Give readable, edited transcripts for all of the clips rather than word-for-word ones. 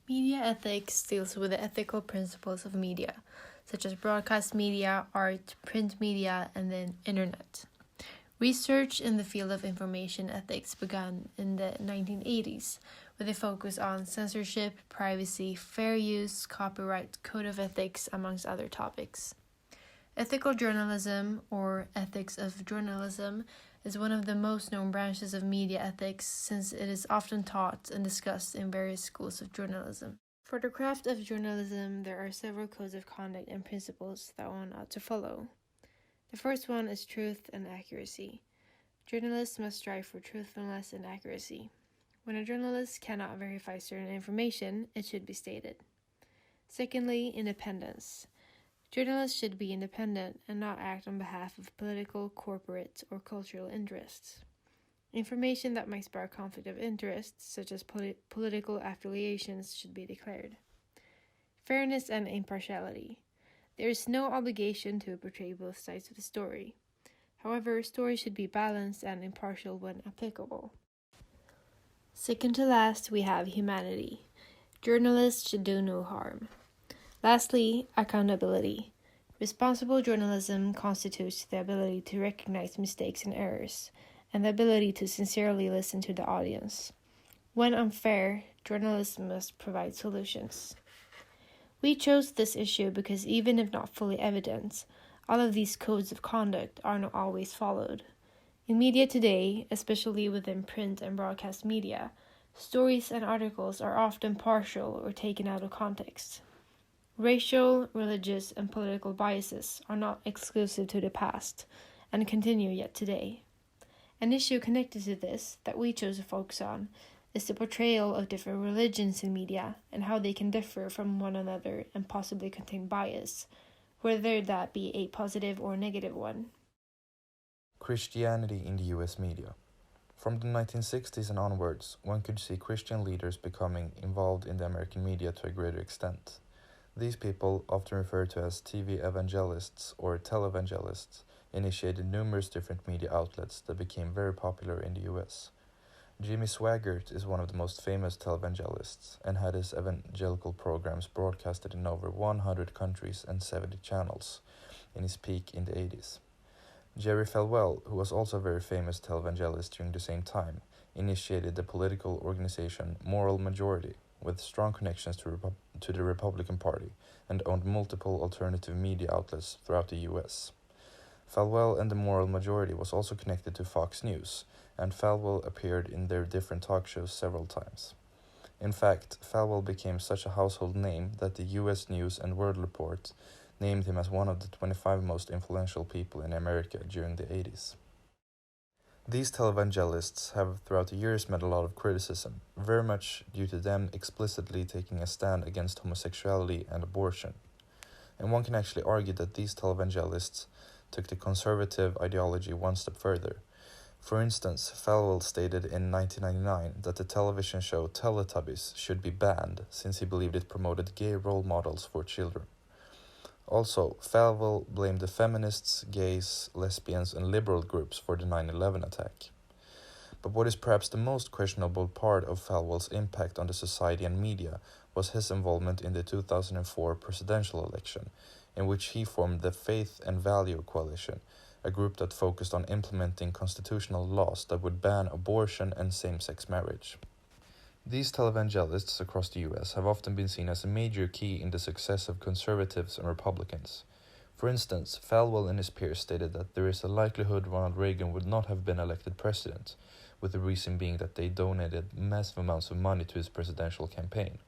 Media ethics deals with the ethical principles of media, such as broadcast media, art, print media, and the internet. Research in the field of information ethics began in the 1980s, with a focus on censorship, privacy, fair use, copyright, code of ethics, amongst other topics. Ethical journalism, or ethics of journalism, is one of the most known branches of media ethics since it is often taught and discussed in various schools of journalism. For the craft of journalism, there are several codes of conduct and principles that one ought to follow. The first one is truth and accuracy. Journalists must strive for truthfulness and accuracy. When a journalist cannot verify certain information, it should be stated. Secondly, independence. Journalists should be independent and not act on behalf of political, corporate, or cultural interests. Information that might spark conflict of interest, such as political affiliations, should be declared. Fairness and impartiality. There is no obligation to portray both sides of the story. However, stories should be balanced and impartial when applicable. Second to last, we have humanity. Journalists should do no harm. Lastly, accountability. Responsible journalism constitutes the ability to recognize mistakes and errors, and the ability to sincerely listen to the audience. When unfair, journalists must provide solutions. We chose this issue because even if not fully evident, all of these codes of conduct are not always followed. In media today, especially within print and broadcast media, stories and articles are often partial or taken out of context. Racial, religious, and political biases are not exclusive to the past and continue yet today. An issue connected to this that we chose to focus on is the portrayal of different religions in media and how they can differ from one another and possibly contain bias, whether that be a positive or negative one. Christianity in the US media. From the 1960s and onwards, one could see Christian leaders becoming involved in the American media to a greater extent. These people, often referred to as TV evangelists or televangelists, initiated numerous different media outlets that became very popular in the US. Jimmy Swaggart is one of the most famous televangelists and had his evangelical programs broadcasted in over 100 countries and 70 channels in his peak in the 80s. Jerry Falwell, who was also a very famous televangelist during the same time, initiated the political organization Moral Majority, with strong connections to the Republican Party, and owned multiple alternative media outlets throughout the US. Falwell and the Moral Majority was also connected to Fox News, and Falwell appeared in their different talk shows several times. In fact, Falwell became such a household name that the US News and World Report named him as one of the 25 most influential people in America during the 80s. These televangelists have throughout the years met a lot of criticism, very much due to them explicitly taking a stand against homosexuality and abortion. And one can actually argue that these televangelists took the conservative ideology one step further. For instance, Falwell stated in 1999 that the television show Teletubbies should be banned since he believed it promoted gay role models for children. Also, Falwell blamed the feminists, gays, lesbians, and liberal groups for the 9/11 attack. But what is perhaps the most questionable part of Falwell's impact on the society and media was his involvement in the 2004 presidential election, in which he formed the Faith and Value Coalition, a group that focused on implementing constitutional laws that would ban abortion and same-sex marriage. These televangelists across the US have often been seen as a major key in the success of conservatives and Republicans. For instance, Falwell and his peers stated that there is a likelihood Ronald Reagan would not have been elected president, with the reason being that they donated massive amounts of money to his presidential campaign.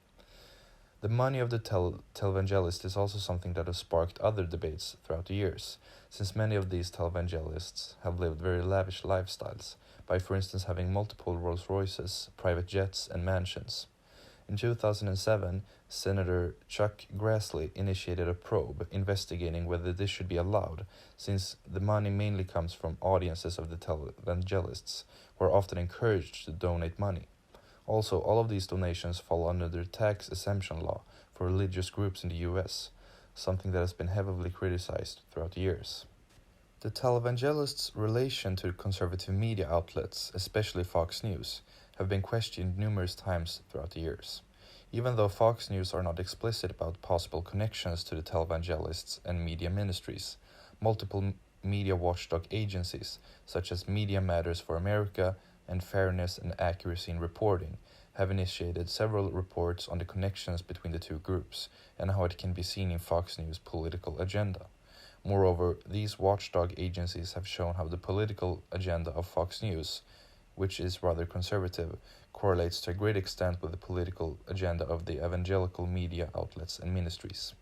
The money of the televangelist is also something that has sparked other debates throughout the years, since many of these televangelists have lived very lavish lifestyles, by for instance having multiple Rolls-Royces, private jets, and mansions. In 2007, Senator Chuck Grassley initiated a probe investigating whether this should be allowed, since the money mainly comes from audiences of the televangelists, who are often encouraged to donate money. Also, all of these donations fall under the tax exemption law for religious groups in the US, something that has been heavily criticized throughout the years. The televangelists' relation to conservative media outlets, especially Fox News, have been questioned numerous times throughout the years. Even though Fox News are not explicit about possible connections to the televangelists and media ministries, multiple media watchdog agencies, such as Media Matters for America and Fairness and Accuracy in Reporting, have initiated several reports on the connections between the two groups and how it can be seen in Fox News' political agenda. Moreover, these watchdog agencies have shown how the political agenda of Fox News, which is rather conservative, correlates to a great extent with the political agenda of the evangelical media outlets and ministries.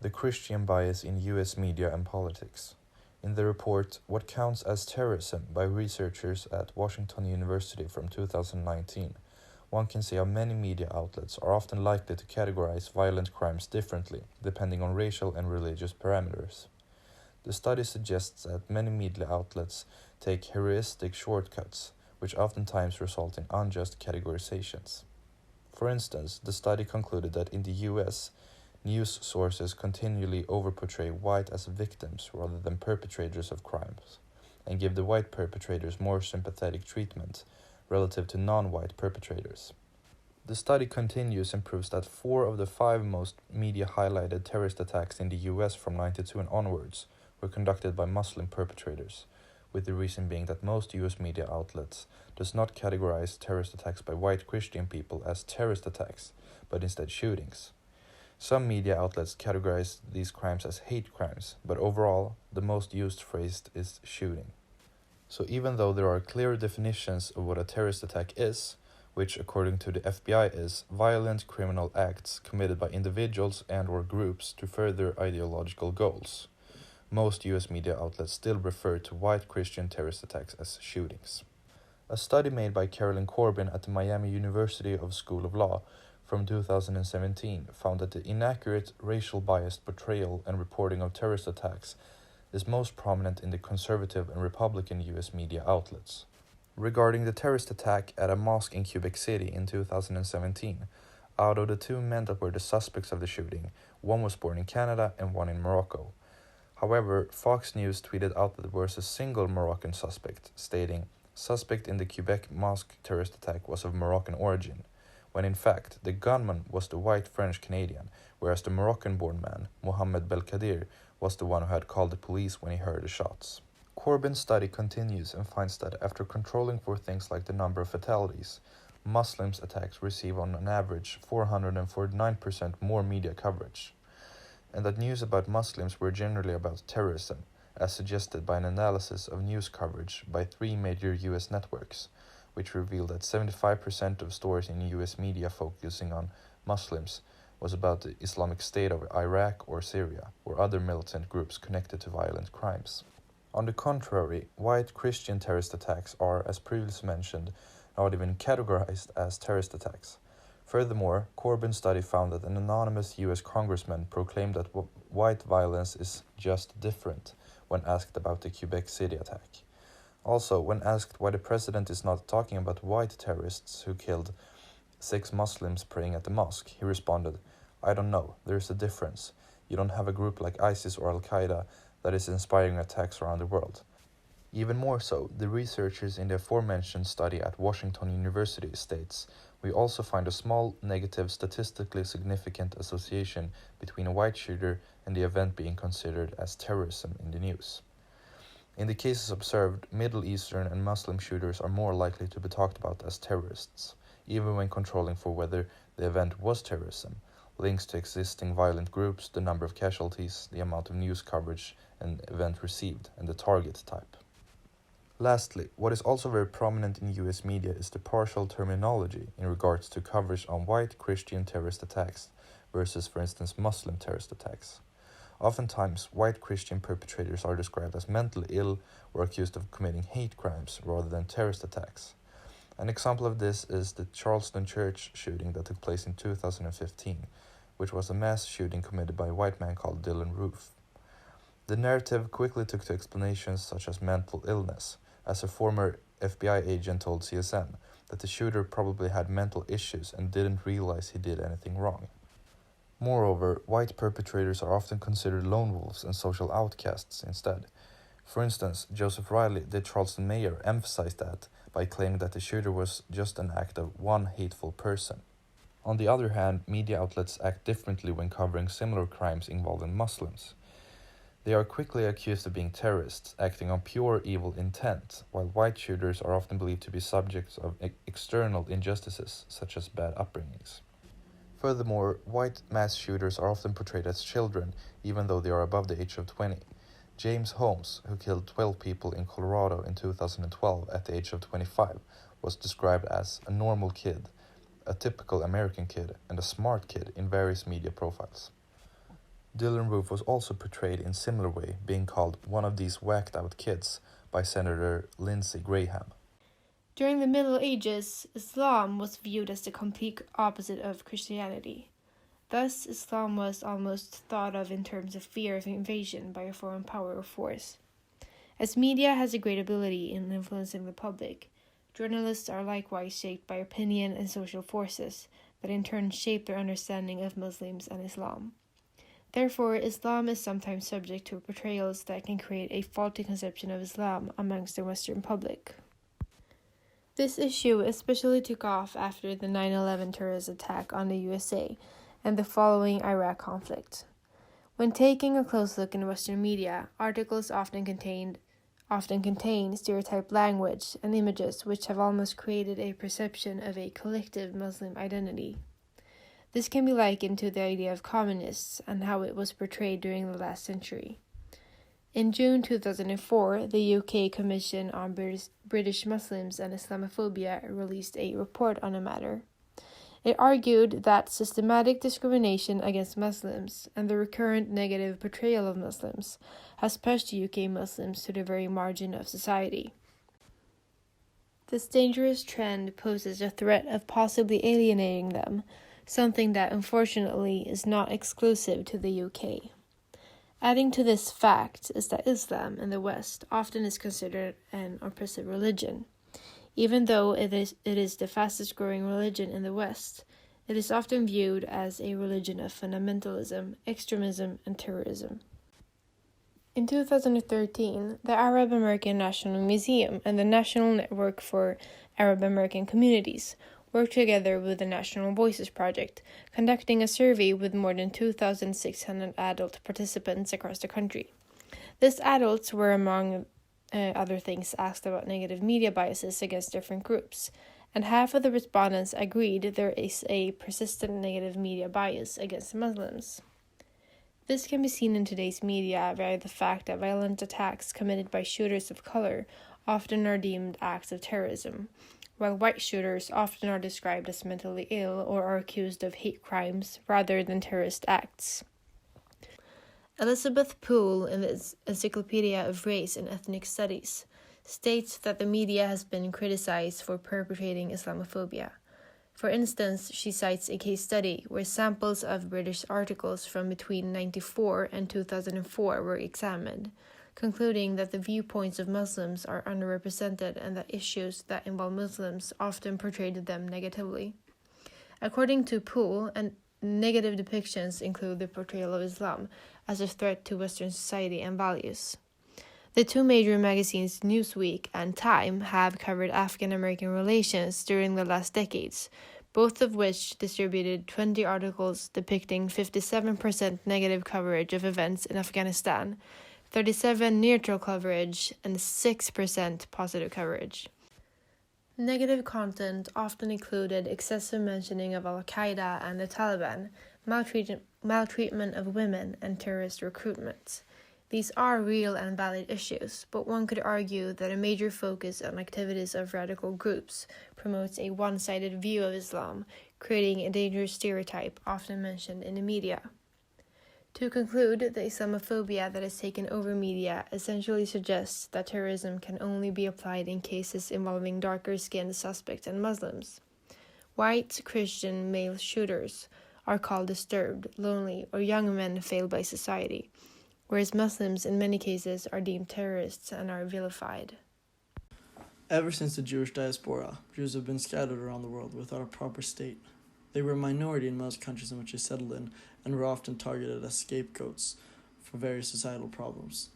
The Christian bias in US media and politics. In the report What Counts as Terrorism by researchers at Washington University from 2019, one can see how many media outlets are often likely to categorize violent crimes differently, depending on racial and religious parameters. The study suggests that many media outlets take heuristic shortcuts, which oftentimes result in unjust categorizations. For instance, the study concluded that in the US, news sources continually overportray white as victims rather than perpetrators of crimes, and give the white perpetrators more sympathetic treatment relative to non-white perpetrators. The study continues and proves that 4 of the 5 most media-highlighted terrorist attacks in the US from 92 and onwards were conducted by Muslim perpetrators, with the reason being that most US media outlets does not categorize terrorist attacks by white Christian people as terrorist attacks, but instead shootings. Some media outlets categorize these crimes as hate crimes, but overall, the most used phrase is shooting. So even though there are clear definitions of what a terrorist attack is, which according to the FBI is violent criminal acts committed by individuals and or groups to further ideological goals, most US media outlets still refer to white Christian terrorist attacks as shootings. A study made by Carolyn Corbin at the Miami University School of Law from 2017 found that the inaccurate racial biased portrayal and reporting of terrorist attacks is most prominent in the conservative and Republican US media outlets. Regarding the terrorist attack at a mosque in Quebec City in 2017, out of the 2 men that were the suspects of the shooting, one was born in Canada and one in Morocco. However, Fox News tweeted out that there was a single Moroccan suspect, stating, "Suspect in the Quebec mosque terrorist attack was of Moroccan origin," when in fact the gunman was the white French-Canadian, whereas the Moroccan-born man, Mohamed Belkadir, was the one who had called the police when he heard the shots. Corbin's study continues and finds that after controlling for things like the number of fatalities, Muslims' attacks receive on an average 449% more media coverage, and that news about Muslims were generally about terrorism, as suggested by an analysis of news coverage by 3 major US networks, which revealed that 75% of stories in US media focusing on Muslims was about the Islamic State of Iraq or Syria, or other militant groups connected to violent crimes. On the contrary, white Christian terrorist attacks are, as previously mentioned, not even categorized as terrorist attacks. Furthermore, Corbin's study found that an anonymous US congressman proclaimed that white violence is just different when asked about the Quebec City attack. Also, when asked why the president is not talking about white terrorists who killed 6 Muslims praying at the mosque, he responded, "I don't know, there's a difference. You don't have a group like ISIS or Al-Qaeda that is inspiring attacks around the world." Even more so, the researchers in the aforementioned study at Washington University states, "We also find a small negative statistically significant association between a white shooter and the event being considered as terrorism in the news." In the cases observed, Middle Eastern and Muslim shooters are more likely to be talked about as terrorists, even when controlling for whether the event was terrorism, links to existing violent groups, the number of casualties, the amount of news coverage an event received, and the target type. Lastly, what is also very prominent in US media is the partial terminology in regards to coverage on white Christian terrorist attacks versus, for instance, Muslim terrorist attacks. Oftentimes, white Christian perpetrators are described as mentally ill or accused of committing hate crimes rather than terrorist attacks. An example of this is the Charleston church shooting that took place in 2015, which was a mass shooting committed by a white man called Dylan Roof. The narrative quickly took to explanations such as mental illness, as a former FBI agent told CSN that the shooter probably had mental issues and didn't realize he did anything wrong. Moreover, white perpetrators are often considered lone wolves and social outcasts instead. For instance, Joseph Riley, the Charleston mayor, emphasized that by claiming that the shooter was just an act of one hateful person. On the other hand, media outlets act differently when covering similar crimes involving Muslims. They are quickly accused of being terrorists, acting on pure evil intent, while white shooters are often believed to be subjects of external injustices, such as bad upbringings. Furthermore, white mass shooters are often portrayed as children, even though they are above the age of 20. James Holmes, who killed 12 people in Colorado in 2012 at the age of 25, was described as a normal kid, a typical American kid, and a smart kid in various media profiles. Dylann Roof was also portrayed in similar way, being called one of these whacked-out kids by Senator Lindsey Graham. During the Middle Ages, Islam was viewed as the complete opposite of Christianity. Thus, Islam was almost thought of in terms of fear of invasion by a foreign power or force. As media has a great ability in influencing the public, journalists are likewise shaped by opinion and social forces that in turn shape their understanding of Muslims and Islam. Therefore, Islam is sometimes subject to portrayals that can create a faulty conception of Islam amongst the Western public. This issue especially took off after the 9/11 terrorist attack on the USA and the following Iraq conflict. When taking a close look in Western media, articles often contain stereotyped language and images which have almost created a perception of a collective Muslim identity. This can be likened to the idea of communists and how it was portrayed during the last century. In June 2004, the UK Commission on British Muslims and Islamophobia released a report on the matter. It argued that systematic discrimination against Muslims and the recurrent negative portrayal of Muslims has pushed UK Muslims to the very margin of society. This dangerous trend poses a threat of possibly alienating them, something that unfortunately is not exclusive to the UK. Adding to this fact is that Islam in the West often is considered an oppressive religion. Even though it is the fastest growing religion in the West, it is often viewed as a religion of fundamentalism, extremism, and terrorism. In 2013, the Arab American National Museum and the National Network for Arab American Communities worked together with the National Voices Project, conducting a survey with more than 2,600 adult participants across the country. These adults were, among other things, asked about negative media biases against different groups, and half of the respondents agreed there is a persistent negative media bias against Muslims. This can be seen in today's media via the fact that violent attacks committed by shooters of color often are deemed acts of terrorism, while white shooters often are described as mentally ill or are accused of hate crimes rather than terrorist acts. Elizabeth Poole, in the Encyclopedia of Race and Ethnic Studies, states that the media has been criticized for perpetrating Islamophobia. For instance, she cites a case study where samples of British articles from between 1994 and 2004 were examined, concluding that the viewpoints of Muslims are underrepresented and that issues that involve Muslims often portrayed them negatively. According to Poole, negative depictions include the portrayal of Islam as a threat to Western society and values. The two major magazines, Newsweek and Time, have covered African American relations during the last decades, both of which distributed 20 articles depicting 57% negative coverage of events in Afghanistan, 37% neutral coverage, and 6% positive coverage. Negative content often included excessive mentioning of Al-Qaeda and the Taliban, maltreatment of women, and terrorist recruitment. These are real and valid issues, but one could argue that a major focus on activities of radical groups promotes a one-sided view of Islam, creating a dangerous stereotype often mentioned in the media. To conclude, the Islamophobia that has taken over media essentially suggests that terrorism can only be applied in cases involving darker-skinned suspects and Muslims. White Christian male shooters are called disturbed, lonely, or young men failed by society, whereas Muslims in many cases are deemed terrorists and are vilified. Ever since the Jewish diaspora, Jews have been scattered around the world without a proper state. They were a minority in most countries in which they settled in and were often targeted as scapegoats for various societal problems.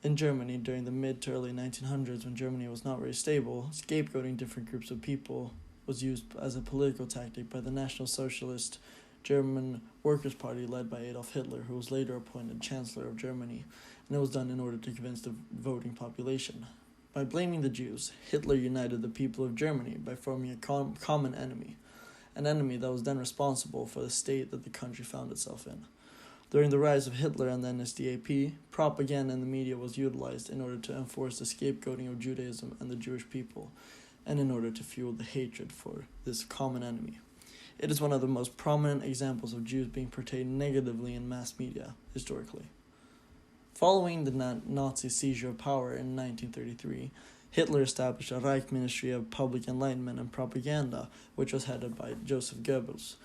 In Germany, during the mid to early 1900s, when Germany was not very stable, scapegoating different groups of people was used as a political tactic by the National Socialist German Workers' Party led by Adolf Hitler, who was later appointed Chancellor of Germany, and it was done in order to convince the voting population. By blaming the Jews, Hitler united the people of Germany by forming a common enemy, an enemy that was then responsible for the state that the country found itself in. During the rise of Hitler and the NSDAP, propaganda in the media was utilized in order to enforce the scapegoating of Judaism and the Jewish people, and in order to fuel the hatred for this common enemy. It is one of the most prominent examples of Jews being portrayed negatively in mass media, historically. Following the Nazi seizure of power in 1933, Hitler established a Reich Ministry of Public Enlightenment and Propaganda, which was headed by Joseph Goebbels.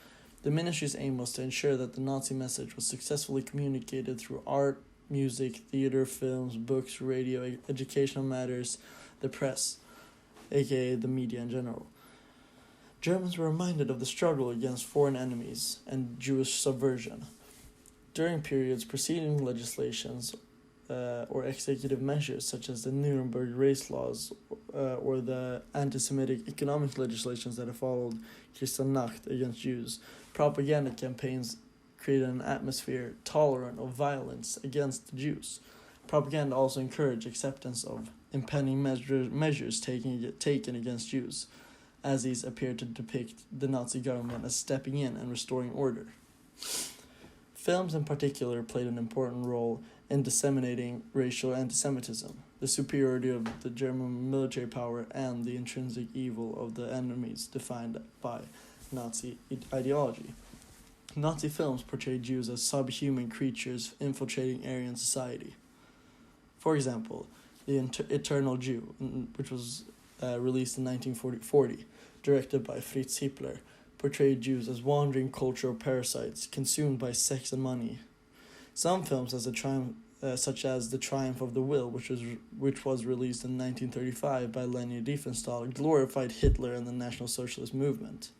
The ministry's aim was to ensure that the Nazi message was successfully communicated through art, music, theater, films, books, radio, educational matters, the press, aka the media in general. Germans were reminded of the struggle against foreign enemies and Jewish subversion. During periods preceding legislations or executive measures such as the Nuremberg race laws or the anti-Semitic economic legislations that have followed Kristallnacht against Jews, propaganda campaigns created an atmosphere tolerant of violence against the Jews. Propaganda also encouraged acceptance of impending measures taken against Jews, as these appeared to depict the Nazi government as stepping in and restoring order. Films in particular played an important role in disseminating racial antisemitism, the superiority of the German military power, and the intrinsic evil of the enemies defined by Nazi ideology. Nazi films portrayed Jews as subhuman creatures infiltrating Aryan society. For example, The Eternal Jew, which was released in 1940, directed by Fritz Hippler, portrayed Jews as wandering cultural parasites consumed by sex and money. Some films, such as The Triumph of the Will, which was released in 1935 by Leni Riefenstahl, glorified Hitler and the National Socialist movement.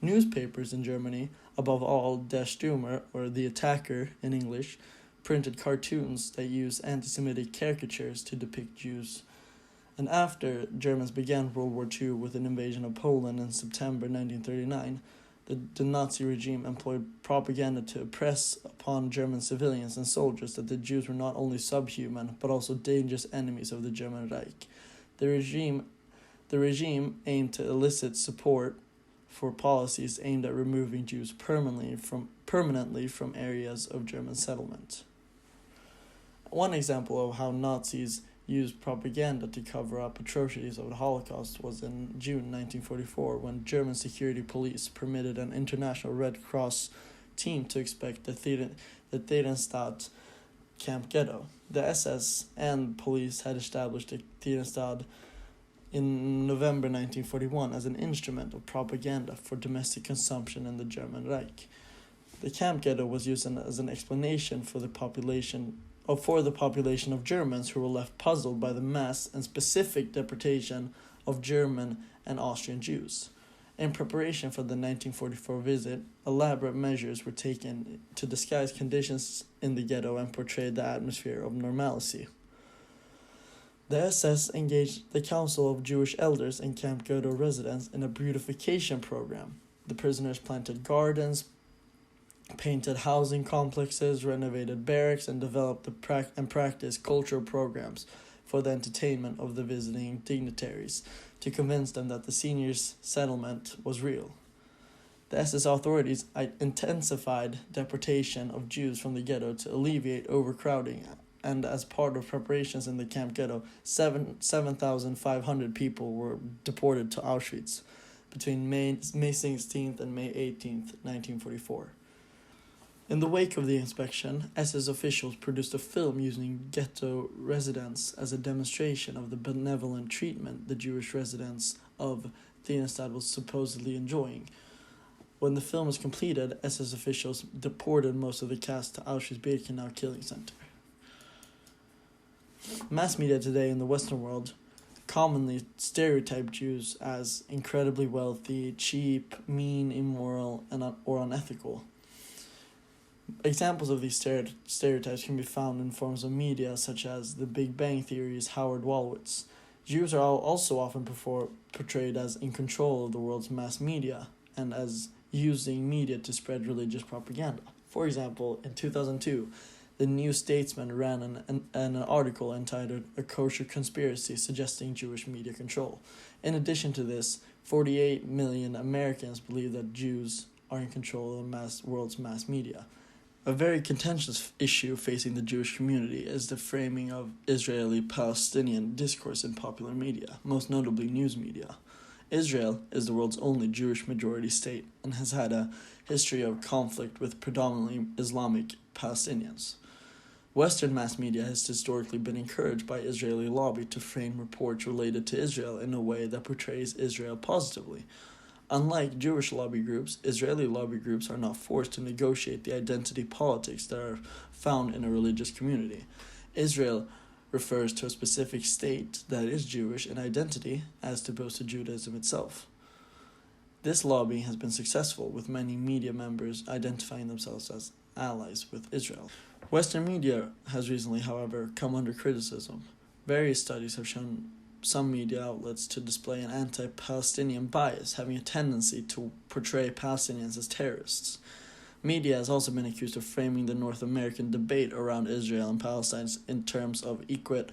Newspapers in Germany, above all Der Stürmer, or The Attacker in English, printed cartoons that used anti-Semitic caricatures to depict Jews. And after Germans began World War II with an invasion of Poland in September 1939, the Nazi regime employed propaganda to impress upon German civilians and soldiers that the Jews were not only subhuman, but also dangerous enemies of the German Reich. The regime aimed to elicit support for policies aimed at removing Jews permanently from areas of German settlement. One example of how Nazis used propaganda to cover up atrocities of the Holocaust was in June 1944, when German security police permitted an international Red Cross team to inspect the Theresienstadt camp ghetto. The SS and police had established the Theresienstadt in November 1941 as an instrument of propaganda for domestic consumption in the German Reich. The camp ghetto was used as an explanation for the population of Germans who were left puzzled by the mass and specific deportation of German and Austrian Jews. In preparation for the 1944 visit, elaborate measures were taken to disguise conditions in the ghetto and portray the atmosphere of normalcy. The SS engaged the Council of Jewish Elders and Camp Ghetto residents in a beautification program. The prisoners planted gardens, painted housing complexes, renovated barracks, and developed and practiced cultural programs for the entertainment of the visiting dignitaries to convince them that the seniors' settlement was real. The SS authorities intensified deportation of Jews from the ghetto to alleviate overcrowding, and as part of preparations in the camp ghetto, 7,500 people were deported to Auschwitz between May 16th and May 18th, 1944. In the wake of the inspection, SS officials produced a film using ghetto residents as a demonstration of the benevolent treatment the Jewish residents of Theresienstadt was supposedly enjoying. When the film was completed, SS officials deported most of the cast to Auschwitz-Birkenau killing center. Mass media today in the Western world commonly stereotype Jews as incredibly wealthy, cheap, mean, immoral, or unethical. Examples of these stereotypes can be found in forms of media such as The Big Bang Theory's Howard Wolowitz, Jews are also often portrayed as in control of the world's mass media and as using media to spread religious propaganda. For example, in 2002, the New Statesman ran an article entitled "A Kosher Conspiracy Suggesting Jewish Media Control." In addition to this, 48 million Americans believe that Jews are in control of the world's mass media. A very contentious issue facing the Jewish community is the framing of Israeli-Palestinian discourse in popular media, most notably news media. Israel is the world's only Jewish majority state and has had a history of conflict with predominantly Islamic Palestinians. Western mass media has historically been encouraged by Israeli lobby to frame reports related to Israel in a way that portrays Israel positively. Unlike Jewish lobby groups, Israeli lobby groups are not forced to negotiate the identity politics that are found in a religious community. Israel refers to a specific state that is Jewish in identity as opposed to Judaism itself. This lobby has been successful, with many media members identifying themselves as allies with Israel. Western media has recently, however, come under criticism. Various studies have shown some media outlets to display an anti-Palestinian bias, having a tendency to portray Palestinians as terrorists. Media has also been accused of framing the North American debate around Israel and Palestine in terms of equate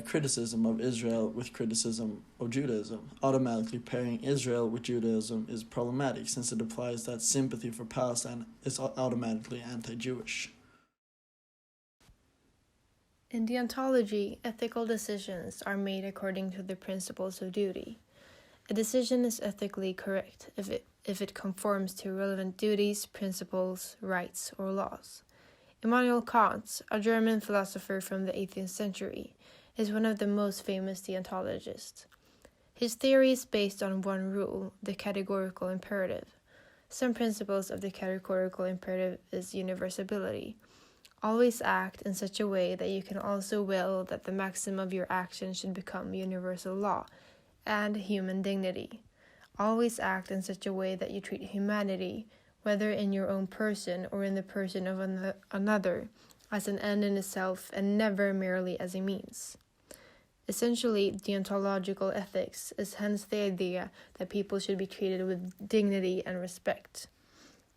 criticism of Israel with criticism of Judaism. Automatically pairing Israel with Judaism is problematic, since it implies that sympathy for Palestine is automatically anti-Jewish. In deontology, ethical decisions are made according to the principles of duty. A decision is ethically correct if it conforms to relevant duties, principles, rights, or laws. Immanuel Kant, a German philosopher from the 18th century, is one of the most famous deontologists. His theory is based on one rule, the categorical imperative. Some principles of the categorical imperative is universality. Always act in such a way that you can also will that the maxim of your action should become universal law, and human dignity. Always act in such a way that you treat humanity, whether in your own person or in the person of another, as an end in itself and never merely as a means. Essentially, deontological ethics is hence the idea that people should be treated with dignity and respect.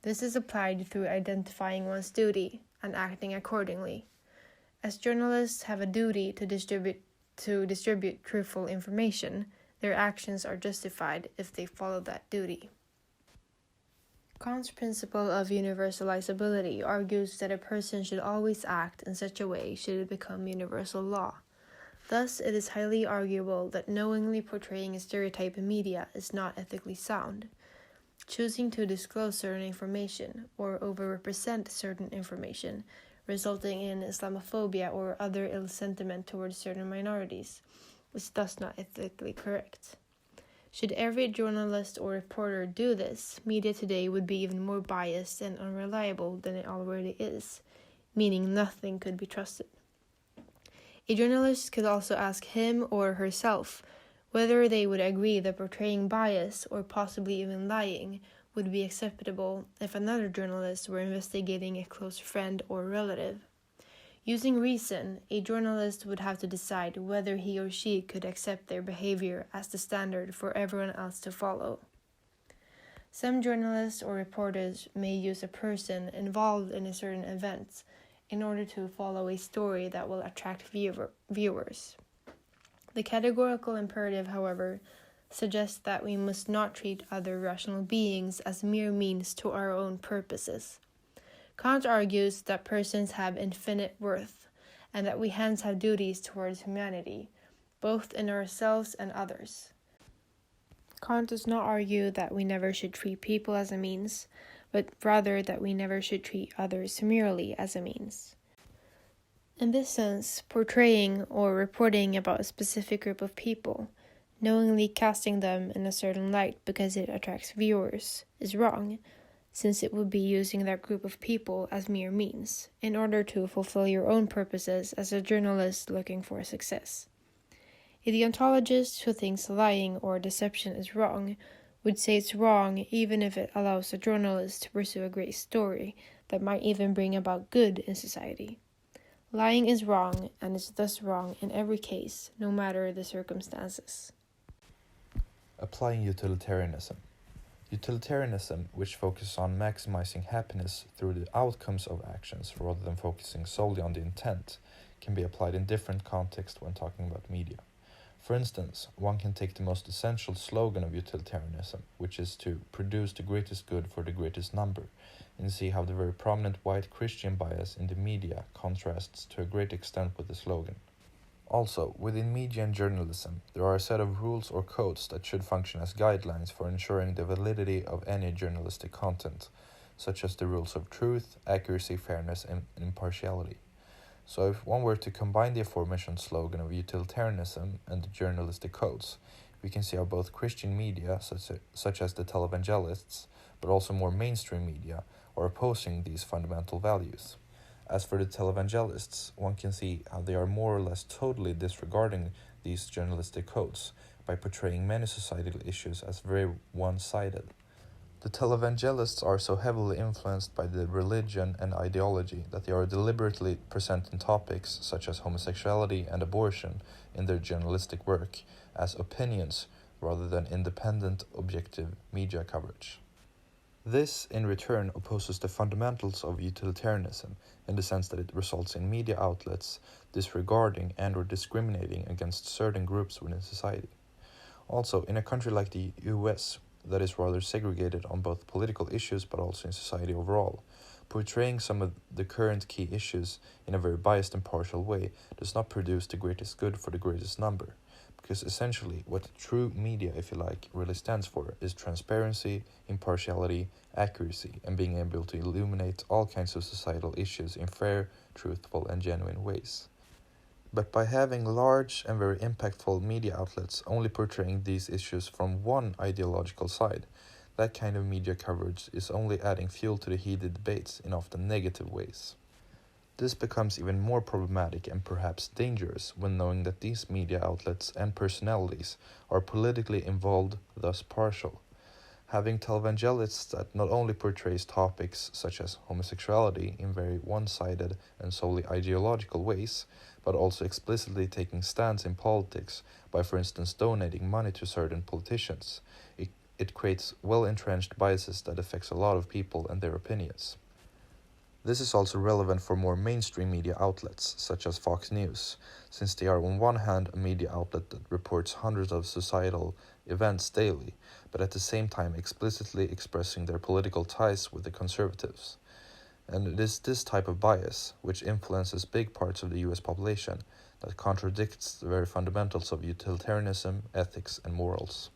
This is applied through identifying one's duty and acting accordingly. As journalists have a duty to distribute truthful information, their actions are justified if they follow that duty. Kant's principle of universalizability argues that a person should always act in such a way should it become universal law. Thus, it is highly arguable that knowingly portraying a stereotype in media is not ethically sound. Choosing to disclose certain information or overrepresent certain information, resulting in Islamophobia or other ill sentiment towards certain minorities, is thus not ethically correct. Should every journalist or reporter do this, media today would be even more biased and unreliable than it already is, meaning nothing could be trusted. A journalist could also ask him or herself whether they would agree that portraying bias or possibly even lying would be acceptable if another journalist were investigating a close friend or relative. Using reason, a journalist would have to decide whether he or she could accept their behavior as the standard for everyone else to follow. Some journalists or reporters may use a person involved in a certain event in order to follow a story that will attract viewers. The categorical imperative, however, suggests that we must not treat other rational beings as mere means to our own purposes. Kant argues that persons have infinite worth, and that we hence have duties towards humanity, both in ourselves and others. Kant does not argue that we never should treat people as a means, but rather that we never should treat others merely as a means. In this sense, portraying or reporting about a specific group of people, knowingly casting them in a certain light because it attracts viewers, is wrong, since it would be using that group of people as mere means, in order to fulfill your own purposes as a journalist looking for success. A deontologist who thinks lying or deception is wrong would say it's wrong even if it allows a journalist to pursue a great story that might even bring about good in society. Lying is wrong, and is thus wrong in every case, no matter the circumstances. Applying utilitarianism. Utilitarianism, which focuses on maximizing happiness through the outcomes of actions rather than focusing solely on the intent, can be applied in different contexts when talking about media. For instance, one can take the most essential slogan of utilitarianism, which is to produce the greatest good for the greatest number, and see how the very prominent white Christian bias in the media contrasts to a great extent with the slogan. Also, within media and journalism, there are a set of rules or codes that should function as guidelines for ensuring the validity of any journalistic content, such as the rules of truth, accuracy, fairness, and impartiality. So if one were to combine the aforementioned slogan of utilitarianism and the journalistic codes, we can see how both Christian media, such as the televangelists, but also more mainstream media, are opposing these fundamental values. As for the televangelists, one can see how they are more or less totally disregarding these journalistic codes by portraying many societal issues as very one-sided. The televangelists are so heavily influenced by the religion and ideology that they are deliberately presenting topics such as homosexuality and abortion in their journalistic work as opinions rather than independent, objective media coverage. This, in return, opposes the fundamentals of utilitarianism in the sense that it results in media outlets disregarding and/or discriminating against certain groups within society. Also, in a country like the US, that is rather segregated on both political issues but also in society overall, portraying some of the current key issues in a very biased and partial way does not produce the greatest good for the greatest number. Because essentially, what true media, if you like, really stands for is transparency, impartiality, accuracy, and being able to illuminate all kinds of societal issues in fair, truthful, and genuine ways. But by having large and very impactful media outlets only portraying these issues from one ideological side, that kind of media coverage is only adding fuel to the heated debates in often negative ways. This becomes even more problematic and perhaps dangerous when knowing that these media outlets and personalities are politically involved, thus partial. Having televangelists that not only portrays topics such as homosexuality in very one-sided and solely ideological ways, but also explicitly taking stands in politics by, for instance, donating money to certain politicians, it creates well-entrenched biases that affects a lot of people and their opinions. This is also relevant for more mainstream media outlets, such as Fox News, since they are on one hand a media outlet that reports hundreds of societal events daily, but at the same time explicitly expressing their political ties with the conservatives. And it is this type of bias, which influences big parts of the US population, that contradicts the very fundamentals of utilitarianism, ethics, and morals.